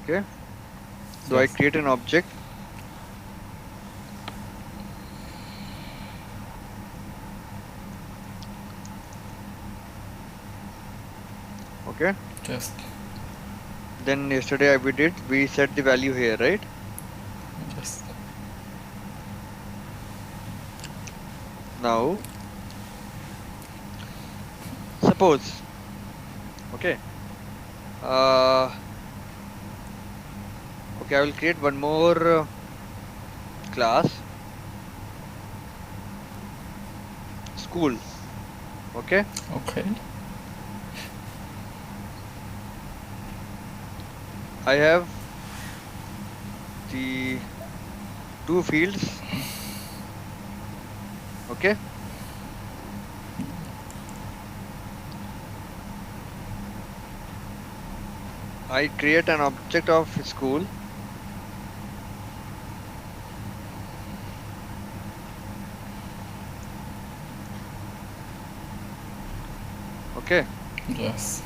Okay. So I Yes. create an object. Okay. Yes. Then yesterday we set the value here, right? Yes. Now, suppose, okay, uh, okay, I will create one more class, school. Okay. Okay. I have the two fields. Okay. I create an object of school. Okay. Yes.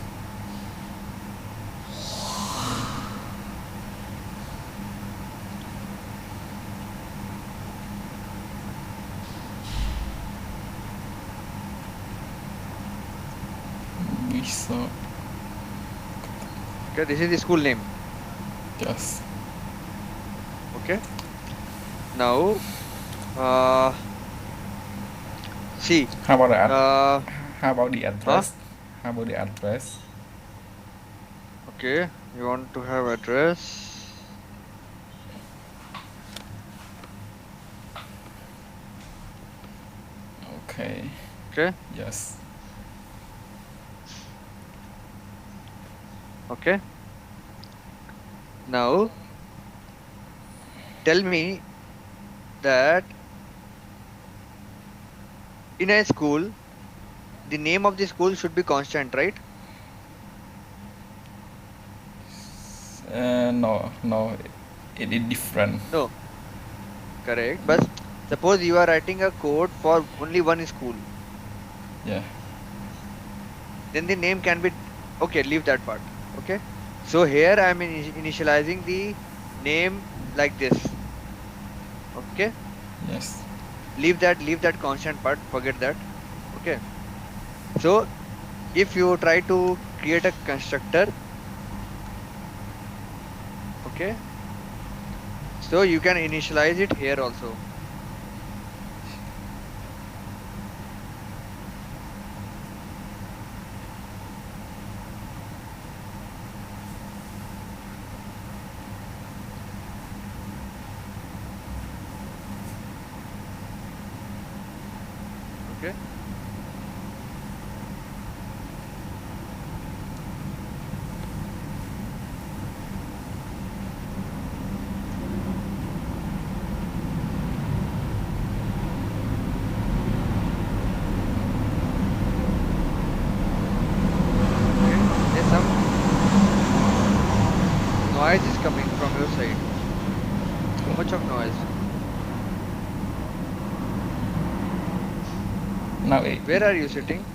Bisa. Okay. This is the school name. Yes. Okay. Now, uh, see, How about the uh, how about the huh? address? How about the address? Okay. You want to have address. Okay. Okay. Yes. Okay. Now, tell me that in a school, the name of the school should be constant, right? No, no, it is different. No, correct. But suppose you are writing a code for only one school, Yeah. then the name can be okay. Leave that part. Okay. So here I am initializing the name like this. Okay. Yes. Leave that constant part. Forget that. Okay. So if you try to create a constructor, okay, so you can initialize it here also. Okay. Okay. There's some noise is coming from your side. Too much of noise. Now Where are you sitting?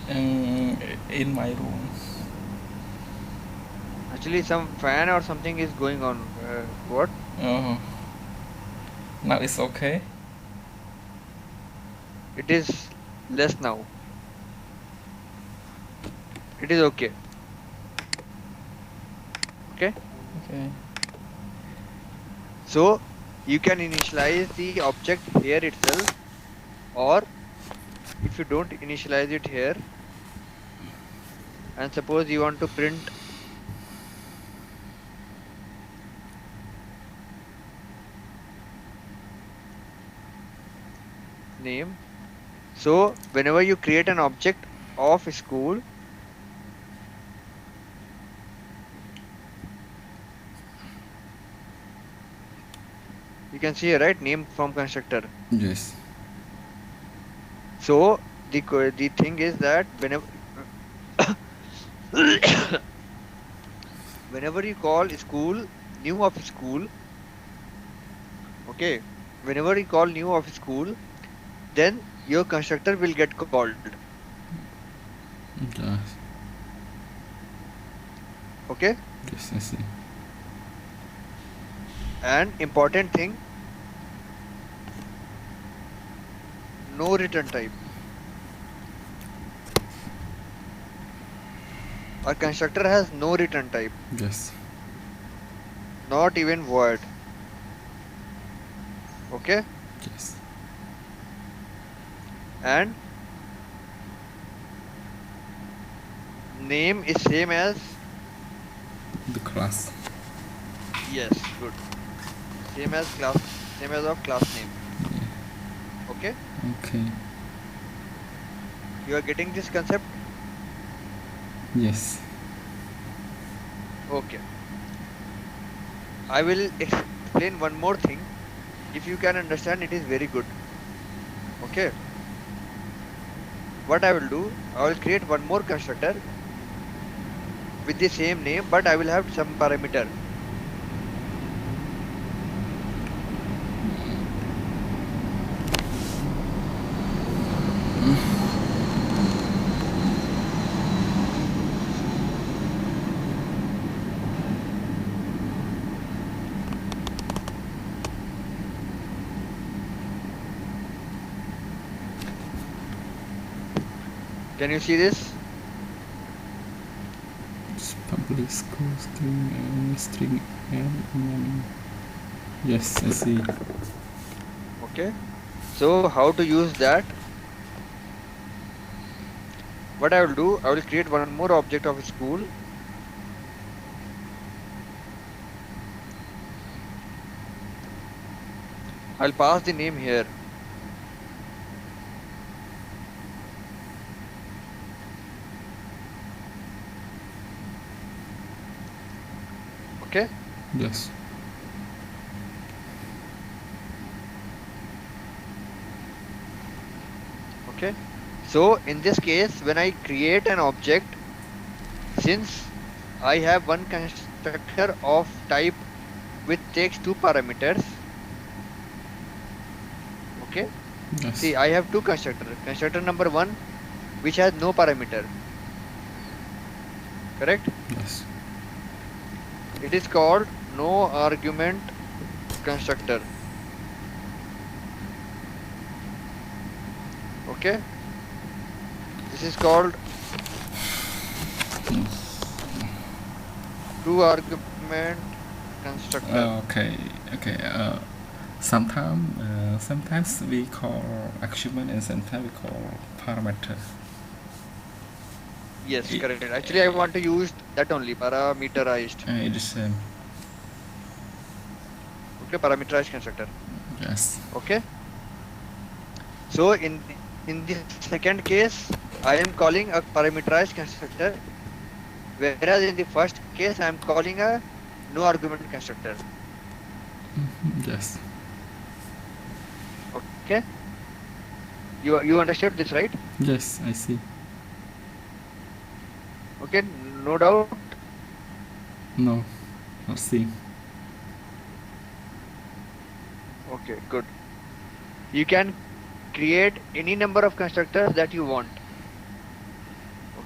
in my room. Actually, some fan or something is going on. What? Uh, Now it's okay. It is less now. It is okay. Okay. Okay. So you can initialize the object here itself, or if you don't initialize it here, and suppose you want to print name. So whenever you create an object of school, you can see here, right, name from constructor. Yes. So the thing is that whenever you call school new of school, okay, whenever you call new of school, then your constructor will get called. Yes. Okay. Yes, I see. And important thing, no return type. Our constructor has no return type, Yes. not even void. Okay? Yes. And name is same as, The class. yes, good. Same as class, same as of class name. Okay? Okay. You are getting this concept? Yes. Okay. I will explain one more thing. If you can understand, it is very good. Okay. What I will do, I will create one more constructor with the same name, but I will have some parameter. Can you see this? It's public school string and yes, I see. Okay. So how to use that? What I will do, I will create one more object of school. I'll pass the name here. Okay. Yes. Okay. So in this case, when I create an object, since I have one constructor of type which takes two parameters. Okay. Yes. See, I have two constructor. Constructor number one, which has no parameter. Correct? Yes. It is called no argument constructor. Okay. This is called two argument constructor. Okay. Okay. Sometimes we call argument and sometimes we call parameter. Yes, It, correct. Actually, I want to use that only, parameterized. it is same. Okay, parameterized constructor. Yes. Okay. So in the second case, I am calling a parameterized constructor, whereas in the first case, I am calling a no argument constructor. Yes. Okay. You understood this, right? Yes, I see. Okay, no doubt. No, not see. Okay, good. You can create any number of constructors that you want.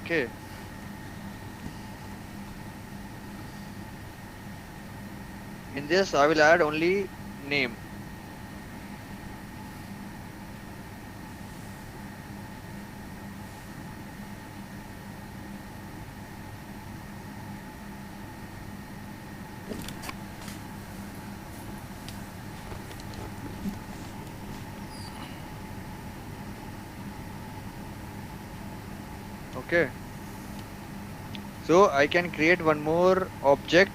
Okay. In this, I will add only name. Okay. So I can create one more object.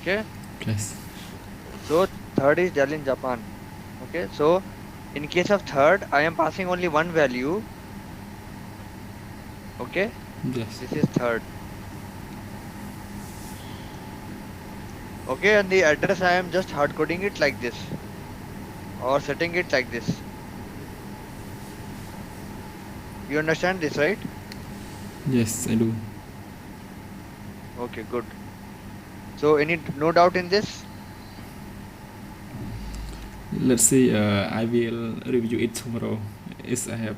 Okay. Yes. So third is Dell in Japan. Okay. So in case of third, I am passing only one value. Okay. Yes. This is third. Okay. And the address, I am just hard coding it like this or setting it like this. You understand this, right? Yes, I do. Okay, good. So any no doubt in this? Let's see. I will review it tomorrow. If I have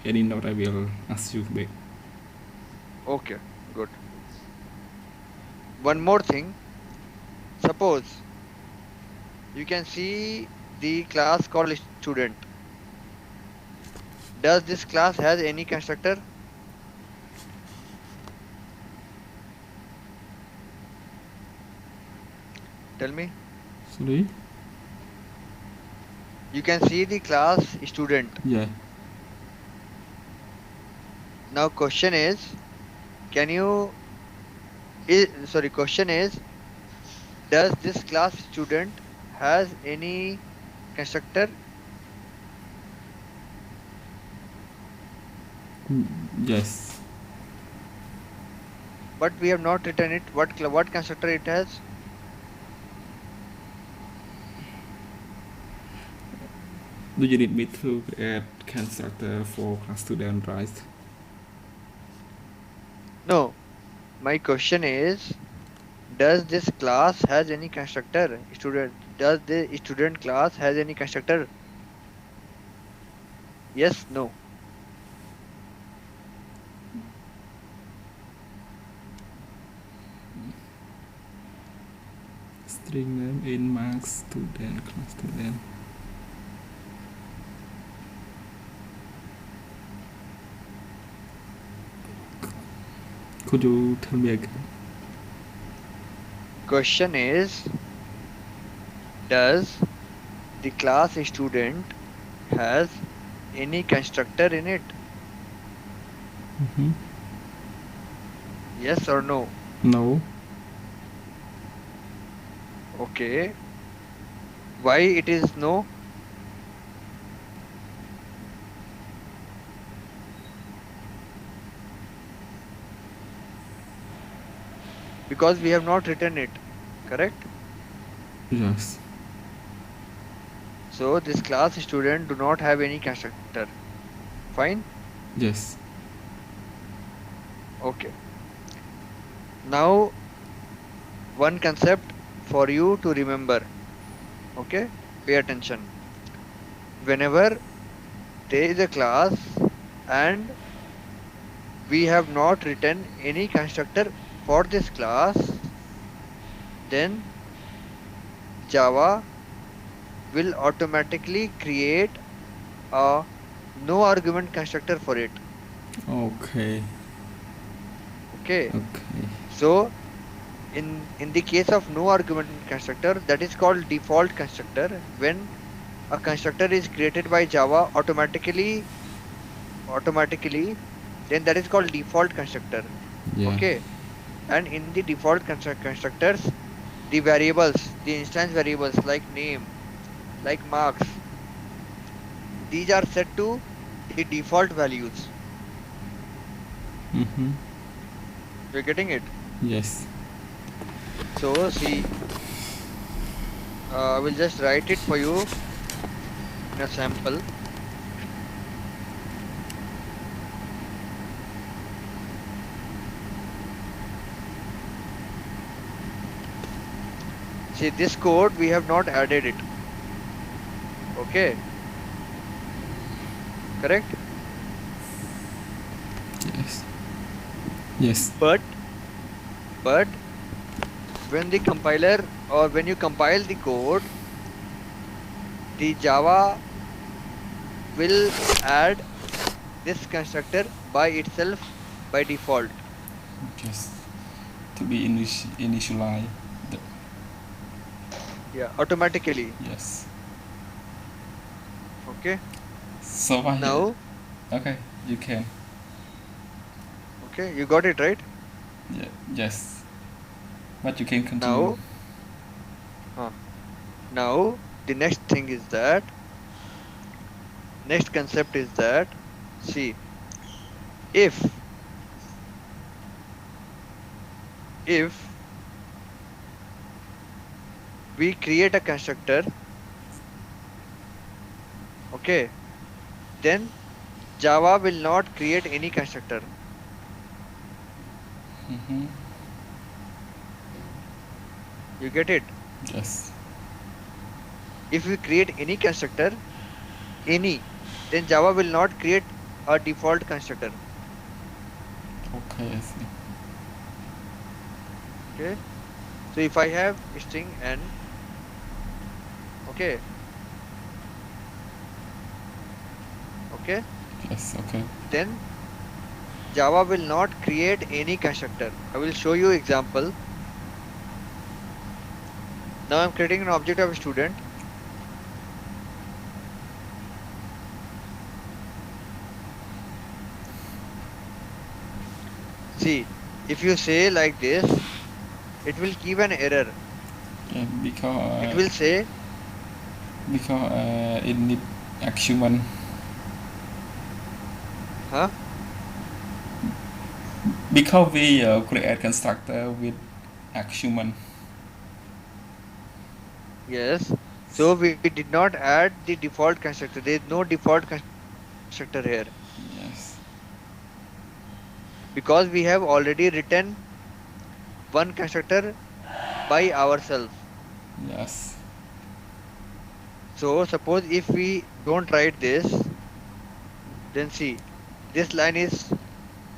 any note, I will ask you back. Okay, good. One more thing. Suppose you can see the class called student. Does this class has any constructor? Tell me. Sorry. You can see the class student. Yeah. Now question is, can you sorry, question is, does this class student has any constructor? Yes. But we have not written it. What constructor it has? Do you need me to add constructor for class student, right? No. My question is, does this class has any constructor? Does the student class has any constructor? Yes, no. String name in marks student class student. Could you tell me again? Question is, does the class student has any constructor in it? Mm-hmm. Yes or no? No. Okay. Why it is no? Because we have not written it. Correct? Yes. So this class student do not have any constructor. Fine? Yes. Okay. Now one concept for you to remember. Okay? Pay attention. Whenever there is a class and we have not written any constructor for this class, then Java will automatically create a no argument constructor for it. Okay. Okay. Okay. So in the case of no argument constructor, that is called default constructor. When a constructor is created by Java automatically, then that is called default constructor. Yeah. Okay. And in the default constructors, the variables, the instance variables like name, like marks, these are set to the default values. Mm-hmm. You're getting it? Yes. So see, I will just write it for you in a sample. See, this code we have not added it. Okay, correct? Yes. Yes. But when the compiler or when you compile the code, the Java will add this constructor by itself by default. Just to be initialized. Yeah, automatically. Yes. Okay. So I Now, okay, you can. okay, you got it right. Yeah. Yes. But you can continue. Now, Huh. Now the next thing is that next concept is that, see, if if we create a constructor, okay, then Java will not create any constructor. Mm-hmm. You get it? Yes. If we create any constructor, any, then Java will not create a default constructor. Okay, I see. Okay. So if I have string n, okay, okay, Yes, okay. then Java will not create any constructor. I will show you example. Now I'm creating an object of a student. See, if you say like this, it will give an error. Yeah, It will say, because it need action. huh? Because we create constructor with action. Yes. So we did not add the default constructor. There is no default constructor here Yes. because we have already written one constructor by ourselves. Yes. So suppose if we don't write this, then see, this line is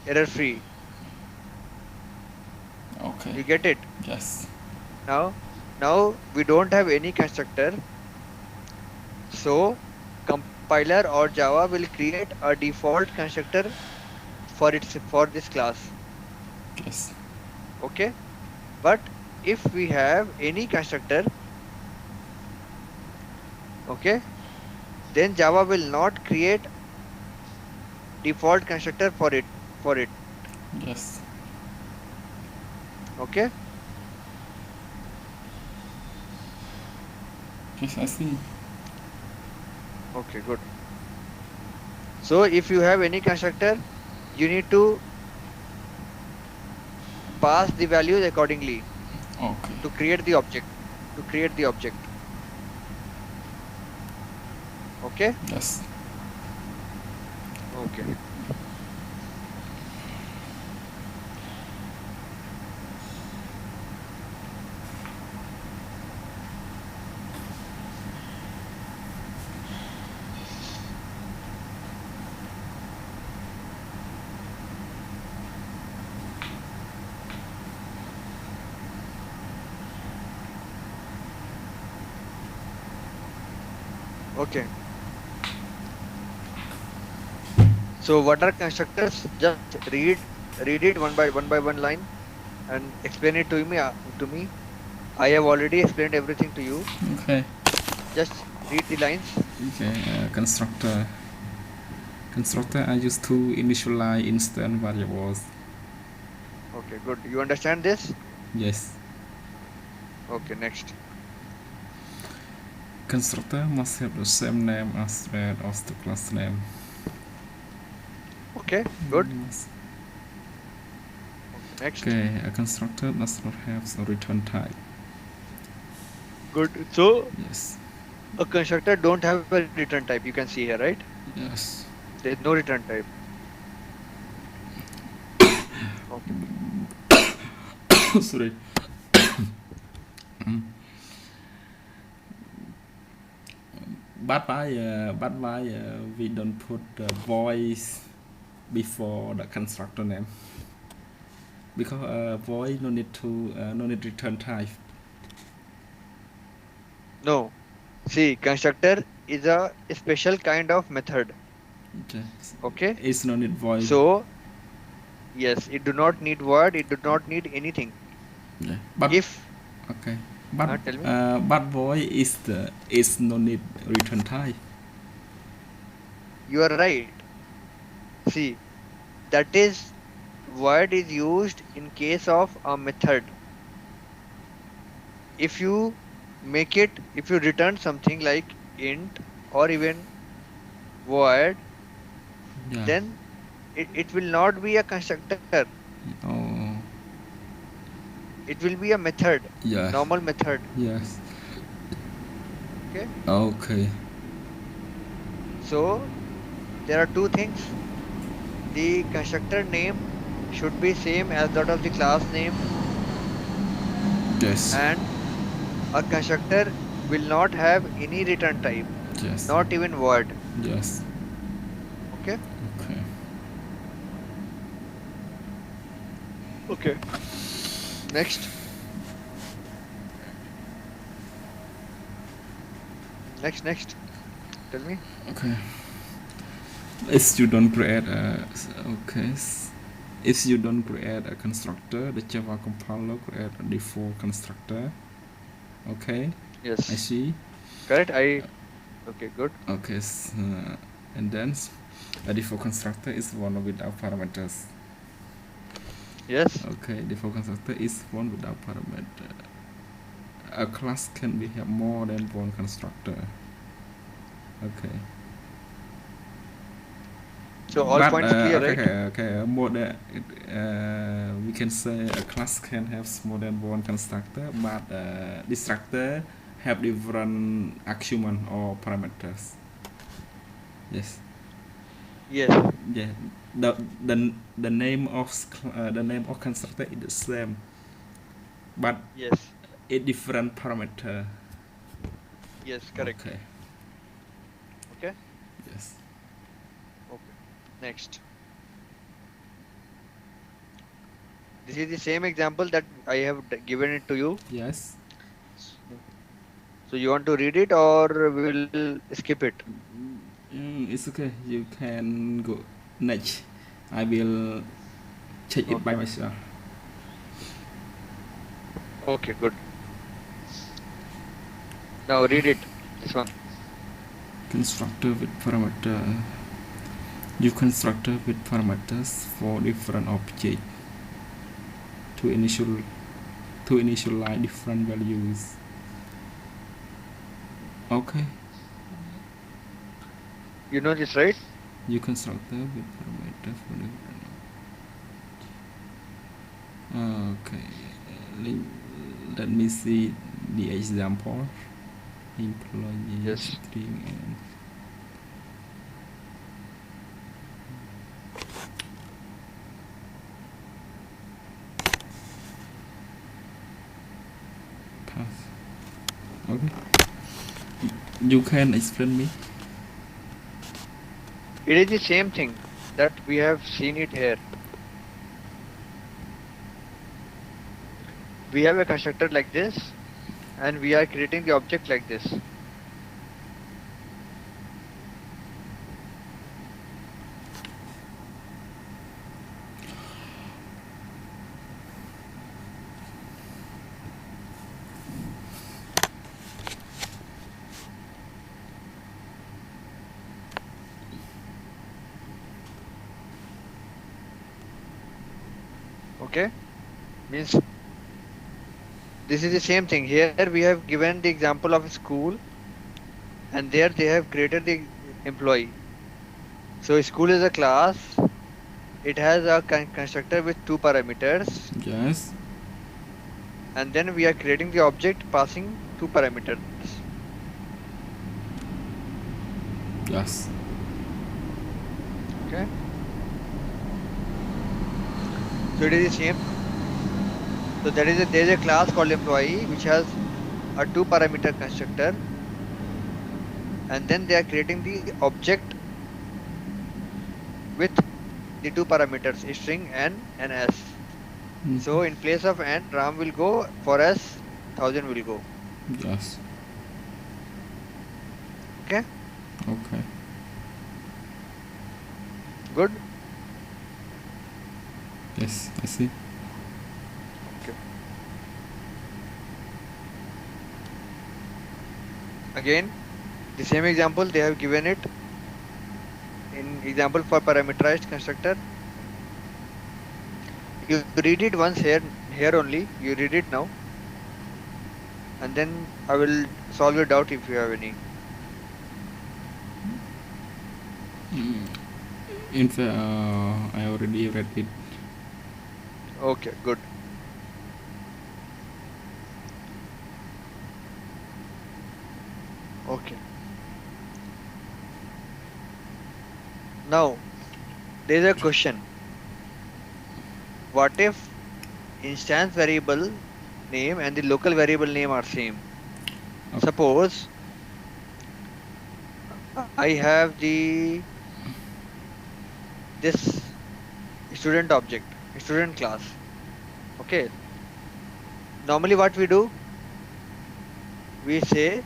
error free. Okay. You get it? Yes. Now, now we don't have any constructor. So compiler or Java will create a default constructor for this class. Yes. Okay. But if we have any constructor, okay, then Java will not create default constructor for it. Yes. Okay. Yes, I see. Okay, good. So if you have any constructor, you need to pass the values accordingly Okay. to create the object. To create the object. Okay. Yes. Okay. Okay. So what are constructors? Just read it one by one line and explain it to me. To me. I have already explained everything to you. Okay. Just read the lines. Okay. Constructor. Constructor are used to initialize instant variables. Okay, good. You understand this? Yes. Okay, next. Constructor must have the same name as that of the class name. Okay, good. Yes. Okay, next. Okay, a constructor does not have a return type. Good. So Yes. a constructor don't have a return type. You can see here, right? Yes. There is no return type. Okay. Sorry. But why we don't put the voice before the constructor name? Because voice no need return type. No. See, constructor is a special kind of method. Okay. Okay. It's no need voice. So yes, it do not need word. It do not need anything. Yeah. But If okay. But tell me. but voice is no need return type. You are right. See, that is word is used in case of a method. If you make it, if you return something like int or even void, Yeah. then it will not be a constructor. Oh. It will be a method, Yes. normal method. Yes. Okay. Okay. So there are two things. The constructor name should be same as that of the class name, Yes. and a constructor will not have any return type, Yes. not even void. Yes. Okay. Okay. Okay. Next. Next. Tell me. Okay. If you don't create a okay. If you don't create a constructor, the Java compiler create a default constructor. Okay. I Yes. see. Correct. Okay, good. Okay. And then a default constructor is one without parameters. Yes. Okay. Default constructor is one without parameter. A class can be have more than one constructor. Okay. So all But points clear, right? more than we can say a class can have more than one constructor, but destructor have different argument or parameters. Yes. Yes. Yeah. The the name of the name of constructor is the same, but Yes. a different parameter. Yes. Correct. Okay. Okay. Yes. Okay. Next. This is the same example that I have given it to you. Yes. So you want to read it or we'll skip it? It's okay. You can go next. I will check it by Okay. myself. Okay. Good. Now read it. This one. Constructor with parameter. You constructor with parameters for different object to initialize different values. Okay. You know this, right? You constructor with parameter for different. Okay. Let me see the example. Employee Yes. string and pass. Okay. You can explain me. It is the same thing that we have seen it here. We have a constructor like this, and we are creating the object like this. Okay? Means this is the same thing. Here we have given the example of a school, and there they have created the employee. So school is a class. It has a constructor with two parameters, Yes. and then we are creating the object passing two parameters. Yes. Okay? So it is the same. So there is a class called employee which has a two parameter constructor, and then they are creating the object with the two parameters, a string n and s. So in place of n, Ram will go, for s, 1000 will go. Yes. Okay? Okay. Good? Yes, I see. Okay. Again, the same example they have given it in example for parameterized constructor. You read it once here only. You read it now. and then I will solve your doubt if you have any. In fact, I already read it. Okay, good. Okay. Now, there is a question. What if instance variable name and the local variable name are same? Okay. Suppose I have the this student object, student class. Okay. Normally what we do, we say,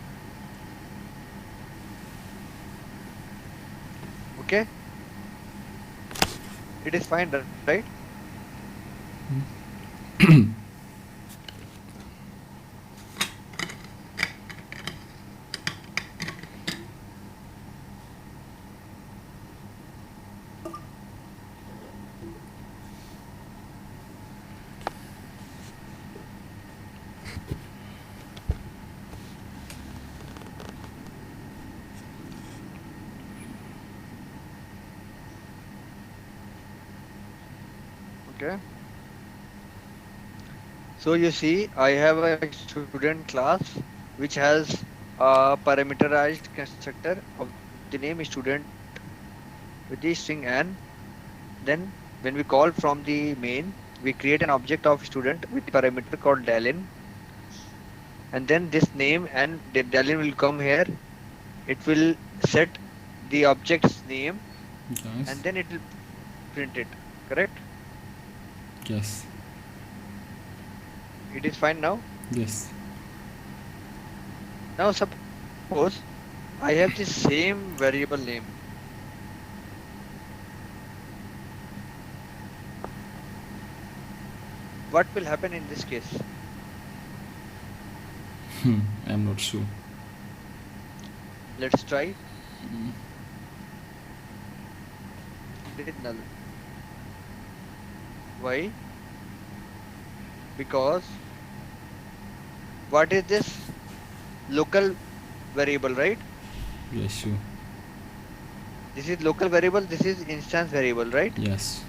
okay, it is fine, right? Okay. So you see, I have a student class which has a parameterized constructor of the name student with the string n. Then when we call from the main, we create an object of student with the parameter called dalin, and then this name and the dalin will come here. It will set the object's name, Yes. and then it will print it. Correct? Yes. It is fine now. Yes. Now suppose I have the same variable name. What will happen in this case? I'm not sure. Let's try. It is null. Why? Because what is this? Local variable, right? Yes, sure. This is local variable, this is instance variable, right? Yes.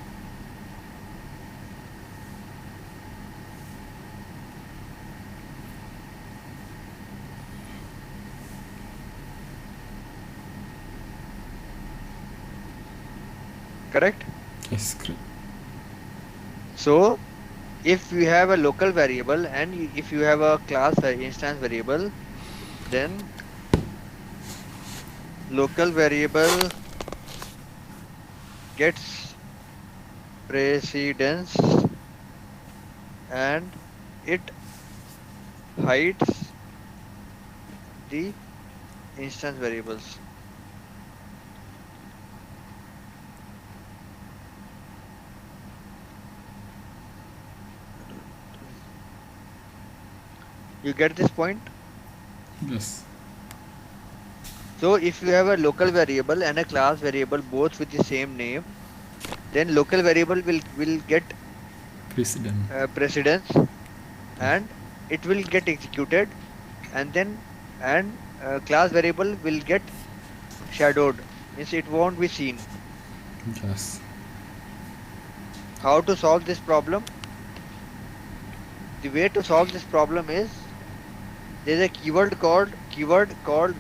Correct? Yes, correct. So if you have a local variable and if you have a class instance variable, then local variable gets precedence and it hides the instance variables. You get this point? Yes. So if you have a local variable and a class variable both with the same name, then local variable will get President. precedence Yes. and it will get executed, and then and class variable will get shadowed, means it won't be seen. Yes. How to solve this problem? The way to solve this problem is there's a keyword called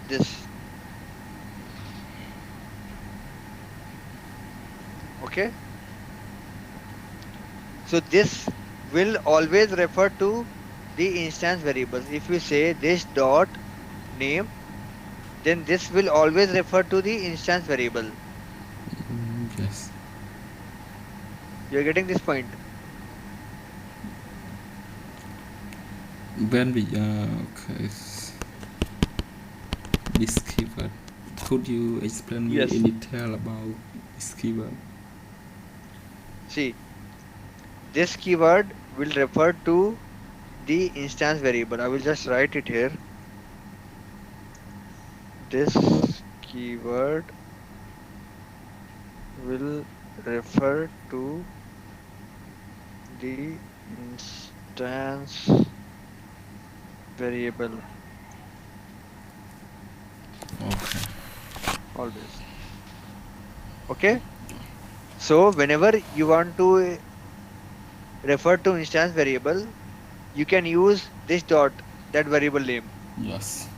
this. Okay, so this will always refer to the instance variables. If we say this dot name, then this will always refer to the instance variable. Yes. You're getting this point? When we okay, this keyword, could you explain me in Yes. detail about this keyword? See, this keyword will refer to the instance variable. I will just write it here. This keyword will refer to the instance variable Okay. always. Okay. So whenever you want to refer to instance variable, you can use this dot, that variable name. Yes.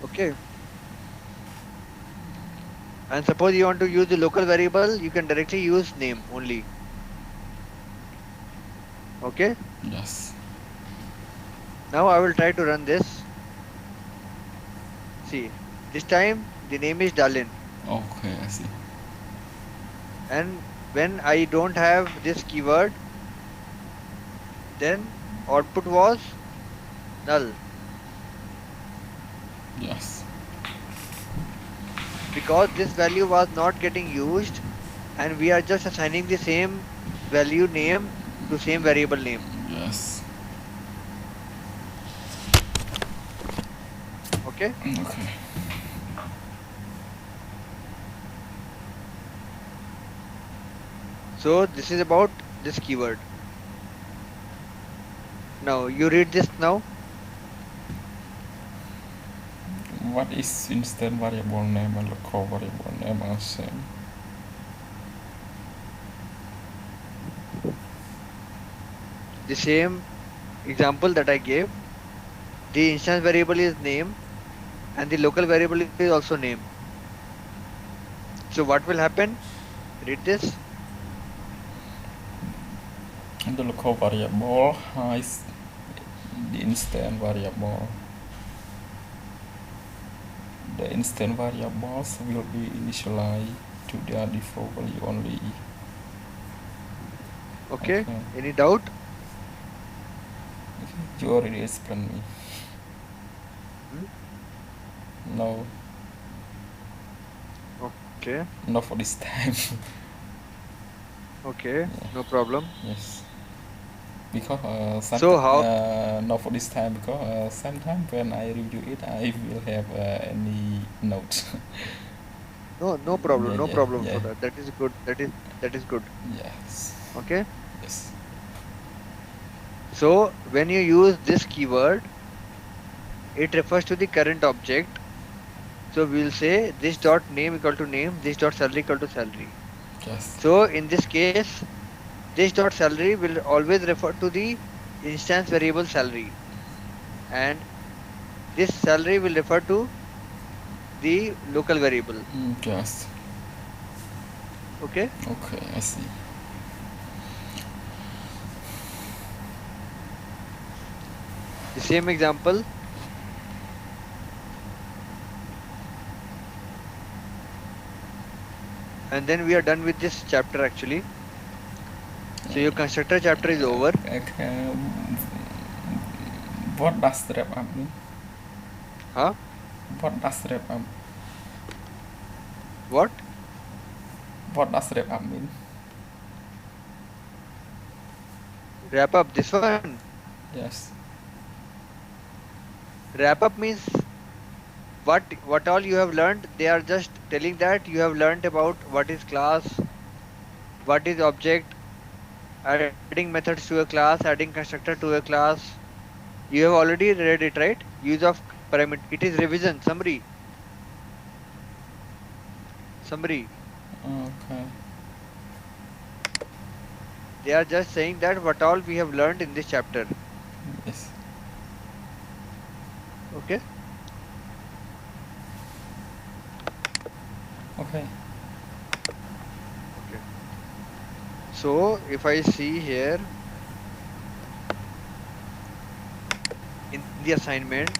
Okay. And suppose you want to use the local variable, you can directly use name only. Okay. Yes. Now I will try to run this. See, this time the name is Dalin. Okay, I see. And when I don't have this keyword, then output was null Yes. because this value was not getting used and we are just assigning the same value name to same variable name. Yes. Okay. Okay. So this is about this keyword. Now you read this now. What is instant variable name and local variable name are same? The same example that I gave. The instance variable is name and the local variable is also name. So what will happen? Read this. And the local variable has the instant variable. The instant variables will be initialized to their default value only. Okay. Okay. Any doubt? You already explained me. Hmm? No, Okay. not for this time. Okay. Yeah. No problem. Yes. Because So how? not for this time, because sometimes when I review it, I will have any notes. No, no problem. Yeah, No yeah, problem for yeah. that. That is good. That is good. Yes. Okay. Yes. So when you use this keyword, it refers to the current object. So we will say this dot name equal to name, this dot salary equal to salary. Yes. So in this case, this dot salary will always refer to the instance variable salary, and this salary will refer to the local variable. Yes. Okay. Okay, I see. The same example. And then we are done with this chapter actually. So your constructor chapter is over. Okay. What does wrap up mean? Huh? What does wrap up? What? What does wrap up mean? Wrap up this one. Yes. Wrap up means what all you have learned. They are just telling that you have learned about what is class, what is object, adding methods to a class, adding constructor to a class. You have already read it, right? Use of parameter. It is revision, summary. Summary. Okay. They are just saying that what all we have learned in this chapter. Yes. Okay. Okay. Okay. So if I see here in the assignment,